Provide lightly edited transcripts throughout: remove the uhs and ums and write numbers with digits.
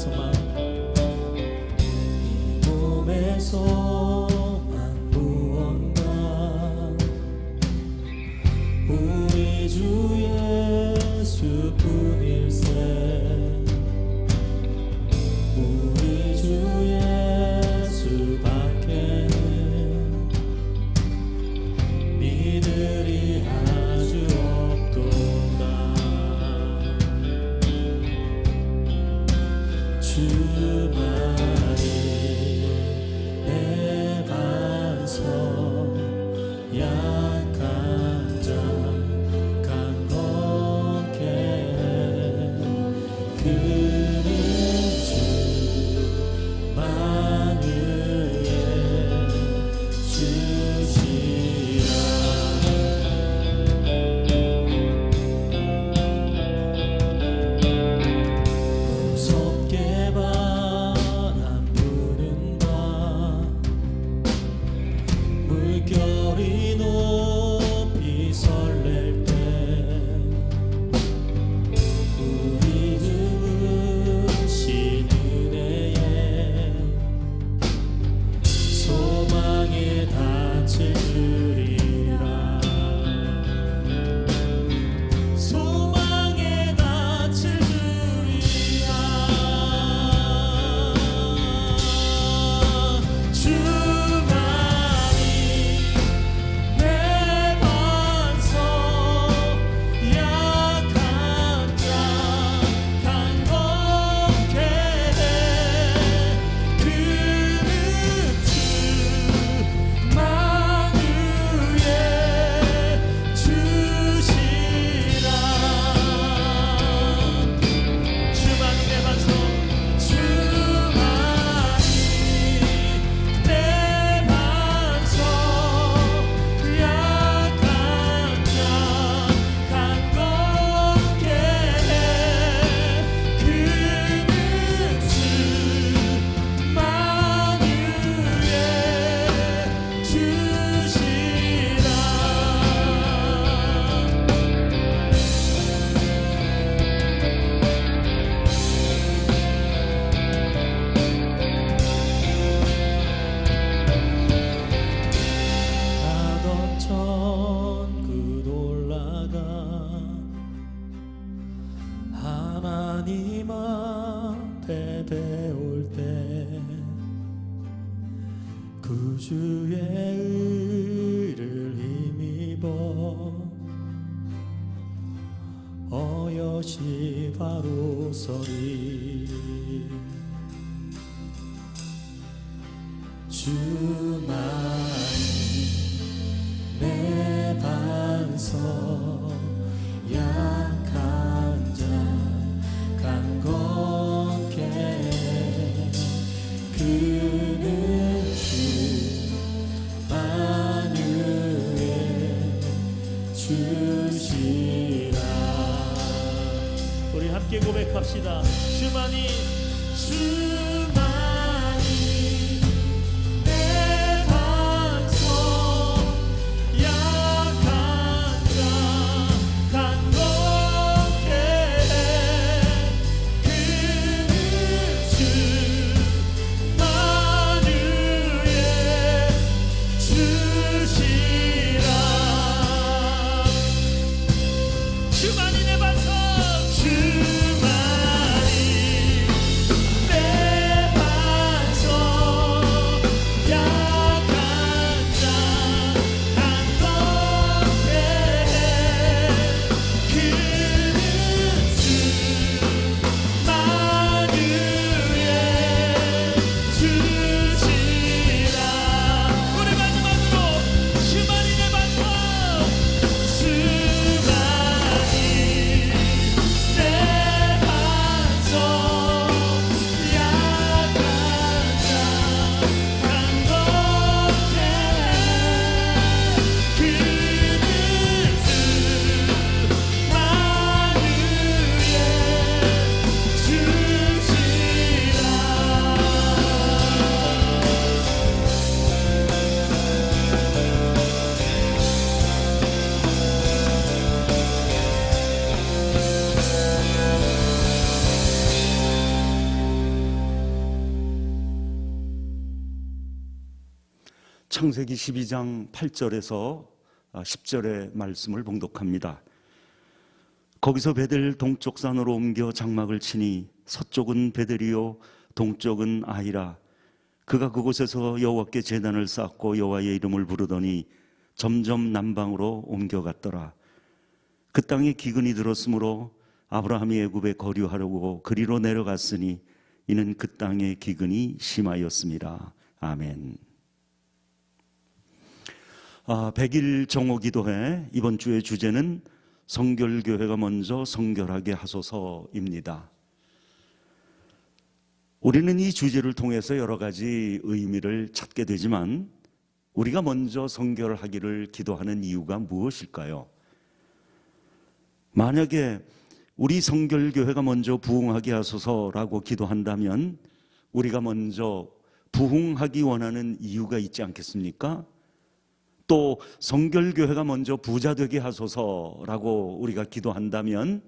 소망, 이 몸의 소망 무언가 우리 주 예수뿐일세. 우리 주 예수밖에는 이들이 아주 없도다. 주만이 내 반석, 약한 자 강건케 해. 그는 주 만유의 주시라. 무섭게 바람 부는 밤, 물결이 높이 설렐 때 우리 주신 은혜에 소망에 닿칠 줄이라. 소망에 닿칠 줄이라. 주만이 내 반석, 약한 자 강건케 해. 그는 주 만유의 주시라. 주만이 내 반석, 주만이 내 반석, 약한 자 강건케 해. 그는 주 만유의 주시라. 가던 천국 올라가 하나님 앞에 배울 때 구주의 의를 힘입어 어여시 바로 서리. 주만이 내 반석, 약한 자 강건케 해. 그는 주 만유의 주시라. 우리 함께 고백합시다. 주만이 내 반석, 약한 자 강건케 해. 그는 주 만유의 주시라. 주만이 내 반석, 주만이 내 반석, 창세기 12장 8절에서 10절의 말씀을 봉독합니다. 거기서 베델 동쪽 산으로 옮겨 장막을 치니 서쪽은 베델이요 동쪽은 아이라. 그가 그곳에서 여호와께 제단을 쌓고 여호와의 이름을 부르더니 점점 남방으로 옮겨갔더라. 그 땅에 기근이 들었으므로 아브라함이 애굽에 거류하려고 그리로 내려갔으니 이는 그 땅에 기근이 심하였습니다. 아멘. 100일 정오기도회 이번 주의 주제는 성결교회가 먼저 성결하게 하소서입니다. 우리는 이 주제를 통해서 여러 가지 의미를 찾게 되지만 우리가 먼저 성결하기를 기도하는 이유가 무엇일까요? 만약에 우리 성결교회가 먼저 부흥하게 하소서라고 기도한다면 우리가 먼저 부흥하기 원하는 이유가 있지 않겠습니까? 또 성결교회가 먼저 부자 되게 하소서라고 우리가 기도한다면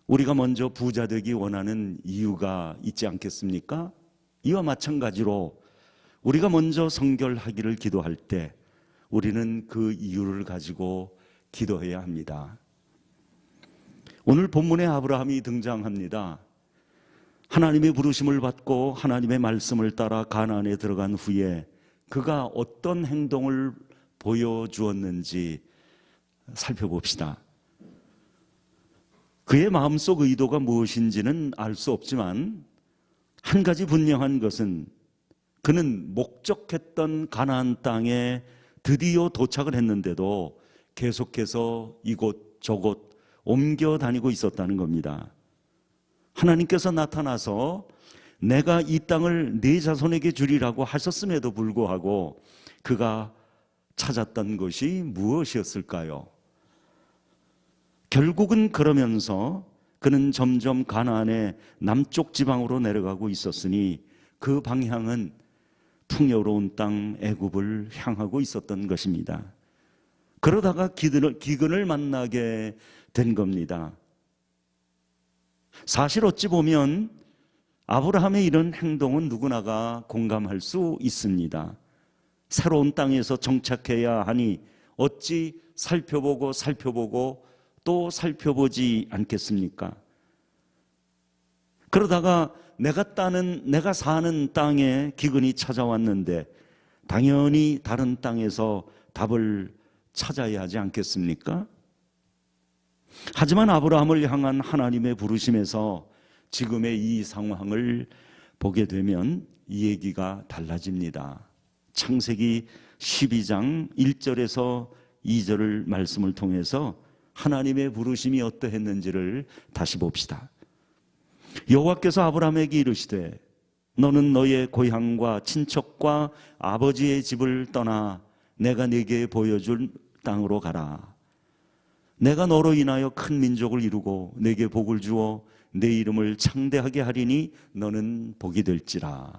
우리가 먼저 부자 되기 원하는 이유가 있지 않겠습니까? 이와 마찬가지로 우리가 먼저 성결하기를 기도할 때 우리는 그 이유를 가지고 기도해야 합니다. 오늘 본문에 아브라함이 등장합니다. 하나님의 부르심을 받고 하나님의 말씀을 따라 가나안에 들어간 후에 그가 어떤 행동을 보여주었는지 살펴봅시다. 그의 마음속 의도가 무엇인지는 알 수 없지만 한 가지 분명한 것은 그는 목적했던 가나안 땅에 드디어 도착을 했는데도 계속해서 이곳 저곳 옮겨 다니고 있었다는 겁니다. 하나님께서 나타나서 내가 이 땅을 네 자손에게 주리라고 하셨음에도 불구하고 그가 찾았던 것이 무엇이었을까요? 결국은 그러면서 그는 점점 가나안의 남쪽 지방으로 내려가고 있었으니 그 방향은 풍요로운 땅 애굽을 향하고 있었던 것입니다. 그러다가 기근을 만나게 된 겁니다. 사실 어찌 보면 아브라함의 이런 행동은 누구나가 공감할 수 있습니다. 새로운 땅에서 정착해야 하니 어찌 살펴보고 또 살펴보지 않겠습니까? 그러다가 내가 사는 땅에 기근이 찾아왔는데 당연히 다른 땅에서 답을 찾아야 하지 않겠습니까? 하지만 아브라함을 향한 하나님의 부르심에서 지금의 이 상황을 보게 되면 이 얘기가 달라집니다. 창세기 12장 1절에서 2절을 말씀을 통해서 하나님의 부르심이 어떠했는지를 다시 봅시다. 여호와께서 아브라함에게 이르시되 너는 너의 고향과 친척과 아버지의 집을 떠나 내가 네게 보여줄 땅으로 가라. 내가 너로 인하여 큰 민족을 이루고 네게 복을 주어 내 이름을 창대하게 하리니 너는 복이 될지라.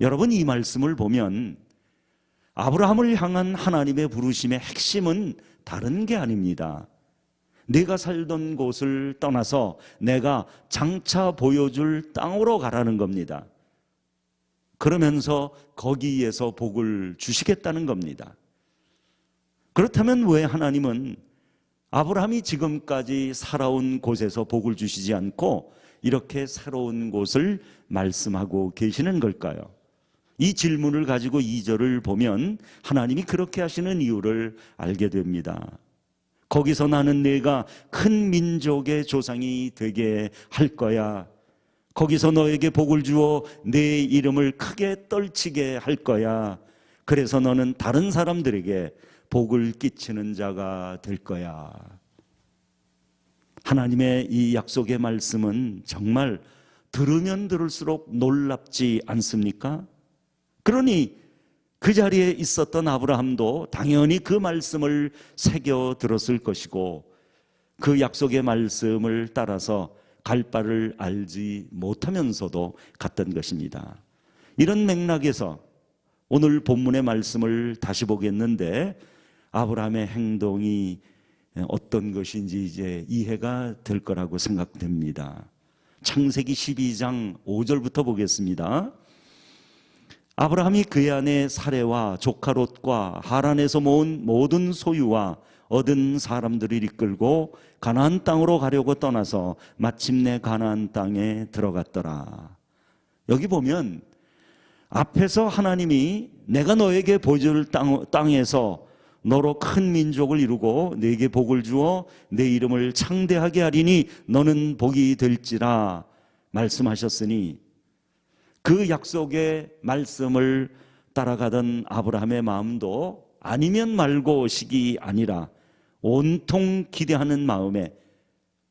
여러분, 이 말씀을 보면 아브라함을 향한 하나님의 부르심의 핵심은 다른 게 아닙니다. 내가 살던 곳을 떠나서 내가 장차 보여줄 땅으로 가라는 겁니다. 그러면서 거기에서 복을 주시겠다는 겁니다. 그렇다면 왜 하나님은 아브라함이 지금까지 살아온 곳에서 복을 주시지 않고 이렇게 새로운 곳을 말씀하고 계시는 걸까요? 이 질문을 가지고 2절을 보면 하나님이 그렇게 하시는 이유를 알게 됩니다. 거기서 나는 네가 큰 민족의 조상이 되게 할 거야. 거기서 너에게 복을 주어 내 이름을 크게 떨치게 할 거야. 그래서 너는 다른 사람들에게 복을 끼치는 자가 될 거야. 하나님의 이 약속의 말씀은 정말 들으면 들을수록 놀랍지 않습니까? 그러니 그 자리에 있었던 아브라함도 당연히 그 말씀을 새겨 들었을 것이고 그 약속의 말씀을 따라서 갈 바를 알지 못하면서도 갔던 것입니다. 이런 맥락에서 오늘 본문의 말씀을 다시 보겠는데 아브라함의 행동이 어떤 것인지 이제 이해가 될 거라고 생각됩니다. 창세기 12장 5절부터 보겠습니다. 아브라함이 그의 아내 사레와 조카 롯과 하란에서 모은 모든 소유와 얻은 사람들을 이끌고 가나안 땅으로 가려고 떠나서 마침내 가나안 땅에 들어갔더라. 여기 보면 앞에서 하나님이 내가 너에게 보여줄 땅에서 너로 큰 민족을 이루고 네게 복을 주어 내 이름을 창대하게 하리니 너는 복이 될지라 말씀하셨으니 그 약속의 말씀을 따라가던 아브라함의 마음도 아니면 말고 식이 아니라 온통 기대하는 마음에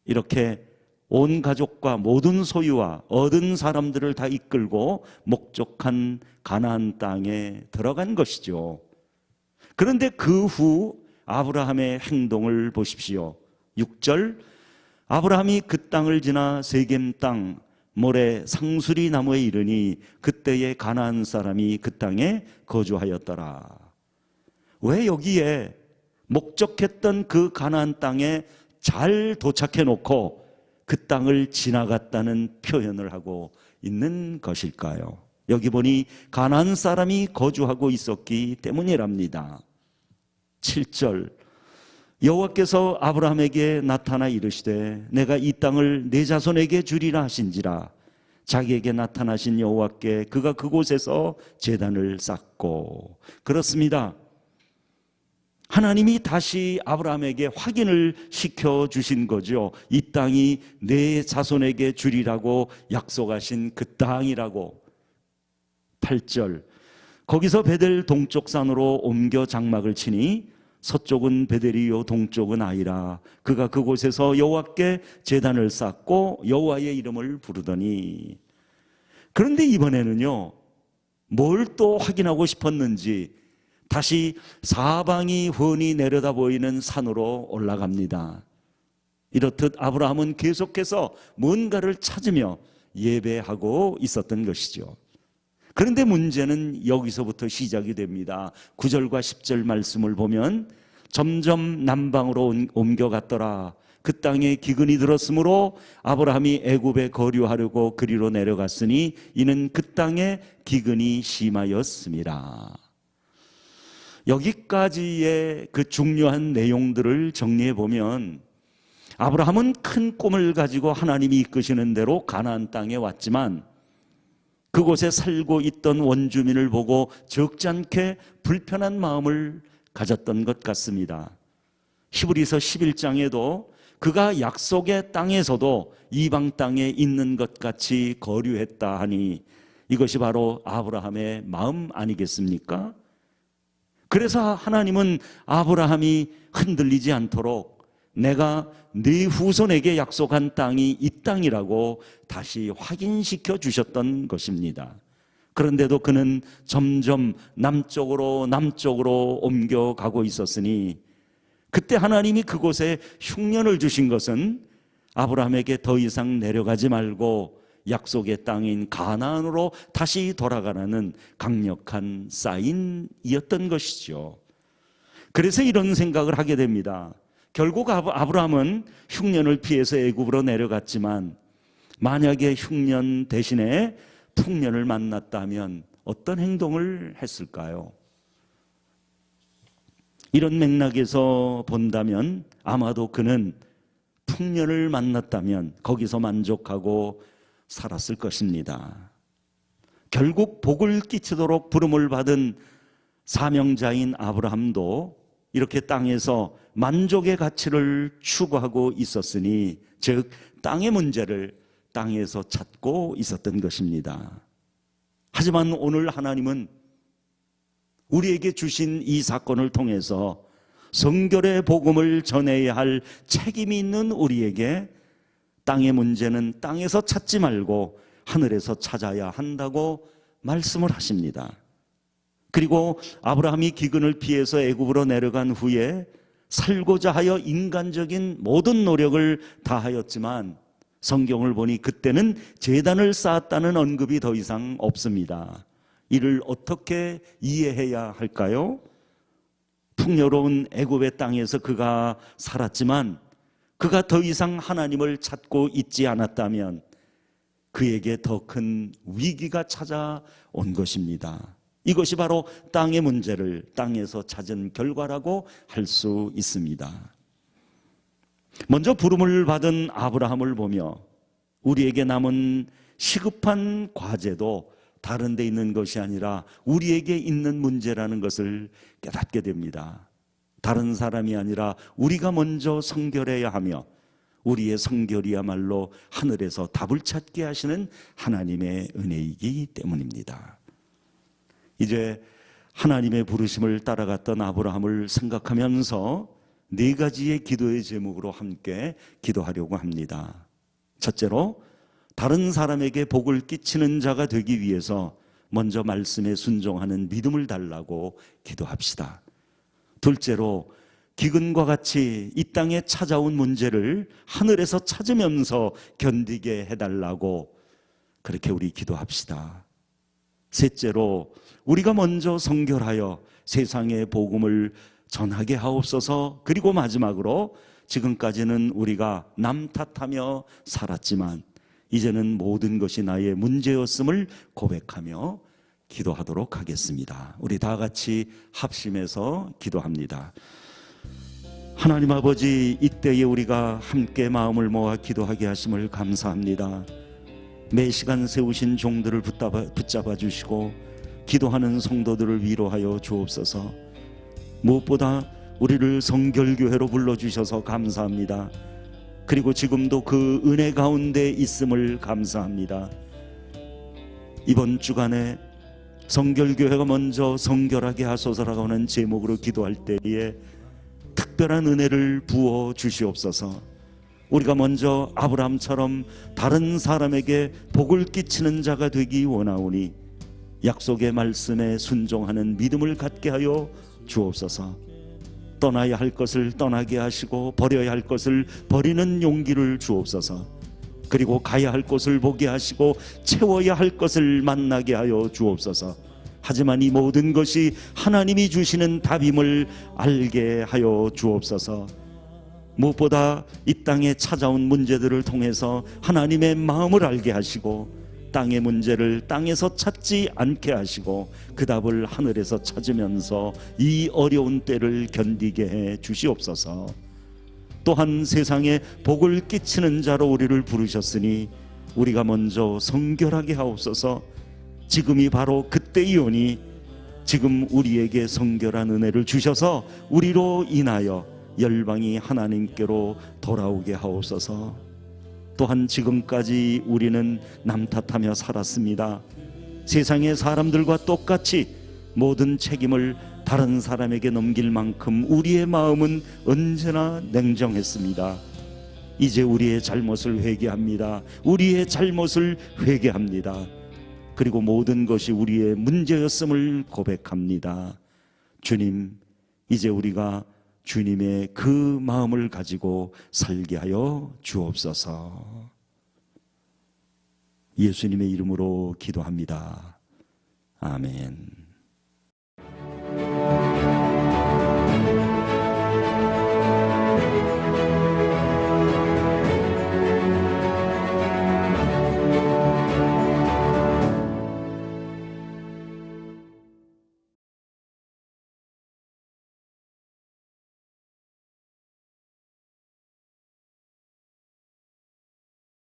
이렇게 온 가족과 모든 소유와 얻은 사람들을 다 이끌고 목적한 가나안 땅에 들어간 것이죠. 그런데 그 후 아브라함의 행동을 보십시오. 6절, 아브라함이 그 땅을 지나 세겜 땅 모래 상수리 나무에 이르니 그때의 가나안 사람이 그 땅에 거주하였더라. 왜 여기에 목적했던 그 가나안 땅에 잘 도착해 놓고 그 땅을 지나갔다는 표현을 하고 있는 것일까요? 여기 보니 가나안 사람이 거주하고 있었기 때문이랍니다. 7절, 여호와께서 아브라함에게 나타나 이르시되 내가 이 땅을 내 자손에게 주리라 하신지라. 자기에게 나타나신 여호와께 그가 그곳에서 제단을 쌓고. 그렇습니다. 하나님이 다시 아브라함에게 확인을 시켜주신 거죠. 이 땅이 내 자손에게 주리라고 약속하신 그 땅이라고. 8절, 거기서 베델 동쪽 산으로 옮겨 장막을 치니 서쪽은 베델이요 동쪽은 아이라. 그가 그곳에서 여호와께 제단을 쌓고 여호와의 이름을 부르더니. 그런데 이번에는요, 뭘 또 확인하고 싶었는지 다시 사방이 훤히 내려다 보이는 산으로 올라갑니다. 이렇듯 아브라함은 계속해서 뭔가를 찾으며 예배하고 있었던 것이죠. 그런데 문제는 여기서부터 시작이 됩니다. 9절과 10절 말씀을 보면 점점 남방으로 옮겨갔더라. 그 땅에 기근이 들었으므로 아브라함이 애굽에 거류하려고 그리로 내려갔으니 이는 그 땅에 기근이 심하였습니다. 여기까지의 그 중요한 내용들을 정리해 보면 아브라함은 큰 꿈을 가지고 하나님이 이끄시는 대로 가나안 땅에 왔지만 그곳에 살고 있던 원주민을 보고 적지 않게 불편한 마음을 가졌던 것 같습니다. 히브리서 11장에도 그가 약속의 땅에서도 이방 땅에 있는 것 같이 거류했다 하니 이것이 바로 아브라함의 마음 아니겠습니까? 그래서 하나님은 아브라함이 흔들리지 않도록 내가 네 후손에게 약속한 땅이 이 땅이라고 다시 확인시켜 주셨던 것입니다. 그런데도 그는 점점 남쪽으로 옮겨가고 있었으니 그때 하나님이 그곳에 흉년을 주신 것은 아브라함에게 더 이상 내려가지 말고 약속의 땅인 가나안으로 다시 돌아가라는 강력한 사인이었던 것이죠. 그래서 이런 생각을 하게 됩니다. 결국 아브라함은 흉년을 피해서 애굽으로 내려갔지만 만약에 흉년 대신에 풍년을 만났다면 어떤 행동을 했을까요? 이런 맥락에서 본다면 아마도 그는 풍년을 만났다면 거기서 만족하고 살았을 것입니다. 결국 복을 끼치도록 부름을 받은 사명자인 아브라함도 이렇게 땅에서 만족의 가치를 추구하고 있었으니 즉 땅의 문제를 땅에서 찾고 있었던 것입니다. 하지만 오늘 하나님은 우리에게 주신 이 사건을 통해서 성결의 복음을 전해야 할 책임이 있는 우리에게 땅의 문제는 땅에서 찾지 말고 하늘에서 찾아야 한다고 말씀을 하십니다. 그리고 아브라함이 기근을 피해서 애굽으로 내려간 후에 살고자 하여 인간적인 모든 노력을 다하였지만 성경을 보니 그때는 제단을 쌓았다는 언급이 더 이상 없습니다. 이를 어떻게 이해해야 할까요? 풍요로운 애굽의 땅에서 그가 살았지만 그가 더 이상 하나님을 찾고 있지 않았다면 그에게 더 큰 위기가 찾아온 것입니다. 이것이 바로 땅의 문제를 땅에서 찾은 결과라고 할 수 있습니다. 먼저 부름을 받은 아브라함을 보며 우리에게 남은 시급한 과제도 다른 데 있는 것이 아니라 우리에게 있는 문제라는 것을 깨닫게 됩니다. 다른 사람이 아니라 우리가 먼저 성결해야 하며 우리의 성결이야말로 하늘에서 답을 찾게 하시는 하나님의 은혜이기 때문입니다. 이제 하나님의 부르심을 따라갔던 아브라함을 생각하면서 네 가지의 기도의 제목으로 함께 기도하려고 합니다. 첫째로, 다른 사람에게 복을 끼치는 자가 되기 위해서 먼저 말씀에 순종하는 믿음을 달라고 기도합시다. 둘째로, 기근과 같이 이 땅에 찾아온 문제를 하늘에서 찾으면서 견디게 해달라고 그렇게 우리 기도합시다. 셋째로, 우리가 먼저 성결하여 세상의 복음을 전하게 하옵소서. 그리고 마지막으로, 지금까지는 우리가 남 탓하며 살았지만 이제는 모든 것이 나의 문제였음을 고백하며 기도하도록 하겠습니다. 우리 다 같이 합심해서 기도합니다. 하나님 아버지, 이때에 우리가 함께 마음을 모아 기도하게 하심을 감사합니다. 매 시간 세우신 종들을 붙잡아 주시고 기도하는 성도들을 위로하여 주옵소서. 무엇보다 우리를 성결교회로 불러주셔서 감사합니다. 그리고 지금도 그 은혜 가운데 있음을 감사합니다. 이번 주간에 성결교회가 먼저 성결하게 하소서라고 하는 제목으로 기도할 때에 특별한 은혜를 부어 주시옵소서. 우리가 먼저 아브라함처럼 다른 사람에게 복을 끼치는 자가 되기 원하오니 약속의 말씀에 순종하는 믿음을 갖게 하여 주옵소서. 떠나야 할 것을 떠나게 하시고 버려야 할 것을 버리는 용기를 주옵소서. 그리고 가야 할 곳을 보게 하시고 채워야 할 것을 만나게 하여 주옵소서. 하지만 이 모든 것이 하나님이 주시는 답임을 알게 하여 주옵소서. 무엇보다 이 땅에 찾아온 문제들을 통해서 하나님의 마음을 알게 하시고 땅의 문제를 땅에서 찾지 않게 하시고 그 답을 하늘에서 찾으면서 이 어려운 때를 견디게 해 주시옵소서. 또한 세상에 복을 끼치는 자로 우리를 부르셨으니 우리가 먼저 성결하게 하옵소서. 지금이 바로 그때이오니 지금 우리에게 성결한 은혜를 주셔서 우리로 인하여 열방이 하나님께로 돌아오게 하옵소서. 또한 지금까지 우리는 남 탓하며 살았습니다. 세상의 사람들과 똑같이 모든 책임을 다른 사람에게 넘길 만큼 우리의 마음은 언제나 냉정했습니다. 이제 우리의 잘못을 회개합니다. 우리의 잘못을 회개합니다. 그리고 모든 것이 우리의 문제였음을 고백합니다. 주님, 이제 우리가 주님의 그 마음을 가지고 살게 하여 주옵소서. 예수님의 이름으로 기도합니다. 아멘.